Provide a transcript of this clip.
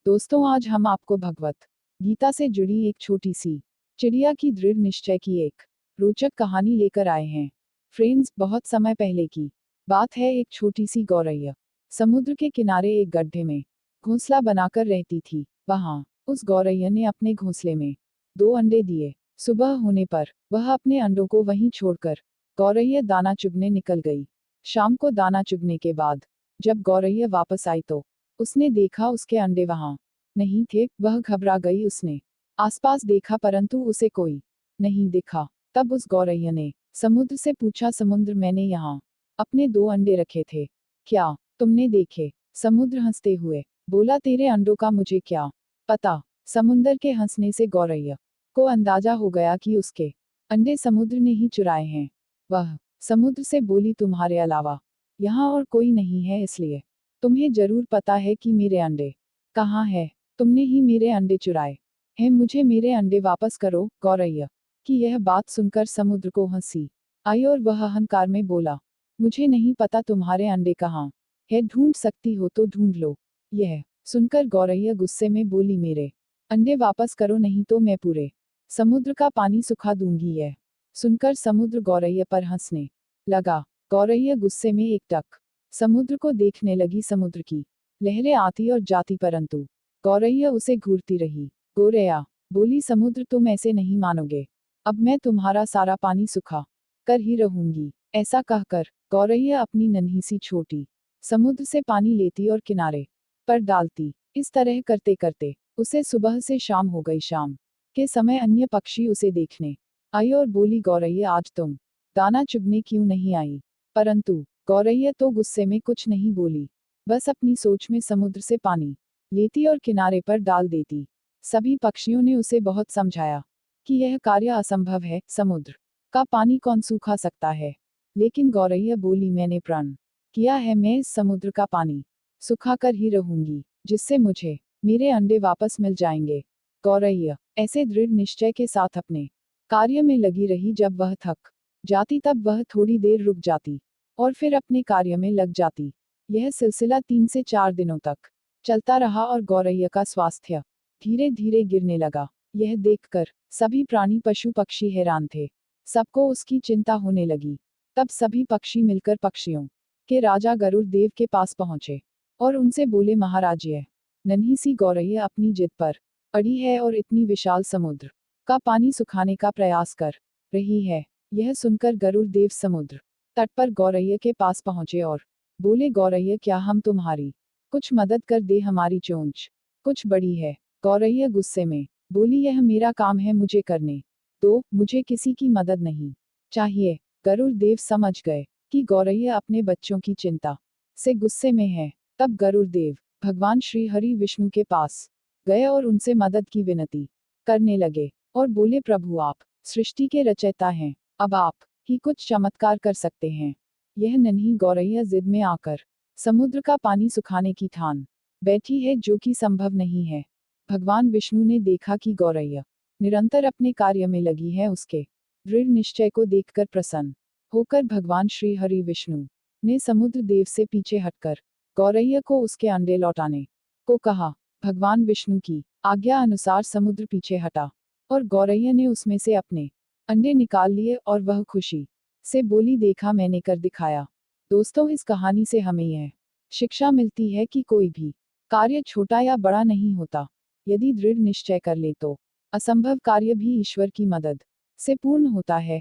दोस्तों, आज हम आपको भगवत गीता से जुड़ी एक छोटी सी चिड़िया की दृढ़ निश्चय की एक रोचक कहानी लेकर आए हैं। फ्रेंड्स, बहुत समय पहले की बात है। एक छोटी सी गौरैया समुद्र के किनारे एक गड्ढे में घोंसला बनाकर रहती थी। वहां उस गौरैया ने अपने घोंसले में 2 अंडे दिए। सुबह होने पर वह अपने अंडों को वहीं छोड़कर गौरैया दाना चुगने निकल गई। शाम को दाना चुगने के बाद जब गौरैया वापस आई तो उसने देखा उसके अंडे वहां नहीं थे। वह घबरा गई। उसने आसपास देखा परंतु उसे कोई नहीं दिखा। तब उस गौरैया ने समुद्र से पूछा, समुद्र, मैंने यहाँ अपने 2 अंडे रखे थे, क्या तुमने देखे? समुद्र हंसते हुए बोला, तेरे अंडों का मुझे क्या पता। समुद्र के हंसने से गौरैया को अंदाजा हो गया कि उसके अंडे समुद्र ने ही चुराए हैं। वह समुद्र से बोली, तुम्हारे अलावा यहाँ और कोई नहीं है, इसलिए तुम्हें जरूर पता है कि मेरे अंडे कहाँ है। तुमने ही मेरे अंडे चुराए हैं, मुझे मेरे अंडे वापस करो। गौरैया की यह बात सुनकर समुद्र को हंसी आई और वह अहंकार में बोला, मुझे नहीं पता तुम्हारे अंडे कहाँ है, ढूंढ सकती हो तो ढूंढ लो। यह सुनकर गौरैया गुस्से में बोली, मेरे अंडे वापस करो नहीं तो मैं पूरे समुद्र का पानी सुखा दूंगी। यह सुनकर समुद्र गौरैया पर हंसने लगा। गौरैया गुस्से में एकटक समुद्र को देखने लगी। समुद्र की लहरें आती और जाती परंतु गौरैया उसे घूरती रही। गौरैया बोली, समुद्र, तुम ऐसे नहीं मानोगे, अब मैं तुम्हारा सारा पानी सुखा कर ही रहूंगी। ऐसा कहकर गौरैया अपनी नन्ही सी छोटी समुद्र से पानी लेती और किनारे पर डालती। इस तरह करते करते उसे सुबह से शाम हो गई। शाम के समय अन्य पक्षी उसे देखने आई और बोली, गौरैया, आज तुम दाना चुगने क्यों नहीं आई? परंतु गौरैया तो गुस्से में कुछ नहीं बोली, बस अपनी सोच में समुद्र से पानी लेती और किनारे पर डाल देती। सभी पक्षियों ने उसे बहुत समझाया कि यह कार्य असंभव है, समुद्र का पानी कौन सूखा सकता है। लेकिन गौरैया बोली, मैंने प्रण किया है, मैं इस समुद्र का पानी सुखा कर ही रहूंगी, जिससे मुझे मेरे अंडे वापस मिल जाएंगे। गौरैया ऐसे दृढ़ निश्चय के साथ अपने कार्य में लगी रही। जब वह थक जाती तब वह थोड़ी देर रुक जाती और फिर अपने कार्य में लग जाती। यह सिलसिला 3 से 4 दिनों तक चलता रहा और गौरैया का स्वास्थ्य धीरे धीरे गिरने लगा। यह देखकर सभी प्राणी पशु पक्षी हैरान थे। सबको उसकी चिंता होने लगी। तब सभी पक्षी मिलकर पक्षियों के राजा गरुड़ देव के पास पहुंचे और उनसे बोले, महाराज, यह नन्ही सी गौरैया अपनी जिद पर अड़ी है और इतनी विशाल समुद्र का पानी सुखाने का प्रयास कर रही है। यह सुनकर गरुड़ देव समुद्र तट पर गौरैया के पास पहुंचे और बोले, गौरैया, क्या हम तुम्हारी कुछ मदद कर दे? हमारी चोंच कुछ बड़ी है। गौरैया गुस्से में बोली, यह मेरा काम है, मुझे करने दो, मुझे किसी की मदद नहीं चाहिए। गरुड़ देव समझ गए कि गौरैया अपने बच्चों की चिंता से गुस्से में है। तब गरुड़ देव भगवान श्री हरि विष्णु के पास गए और उनसे मदद की विनती करने लगे और बोले, प्रभु, आप सृष्टि के रचयिता हैं, अब आप ही कुछ चमत्कार कर सकते हैं। यह नन्ही गौरैया जिद में आकर समुद्र का पानी सुखाने की ठान बैठी है, जो कि संभव नहीं है। भगवान विष्णु ने देखा कि गौरैया निरंतर अपने कार्य में लगी है। उसके दृढ़ निश्चय को देखकर प्रसन्न होकर भगवान श्री हरि विष्णु ने समुद्र देव से पीछे हटकर गौरैया को उसके अंडे लौटाने को कहा। भगवान विष्णु की आज्ञा अनुसार समुद्र पीछे हटा और गौरैया ने उसमें से अपने अंडे निकाल लिए और वह खुशी से बोली, देखा, मैंने कर दिखाया। दोस्तों, इस कहानी से हमें यह शिक्षा मिलती है कि कोई भी कार्य छोटा या बड़ा नहीं होता। यदि दृढ़ निश्चय कर ले तो असंभव कार्य भी ईश्वर की मदद से पूर्ण होता है।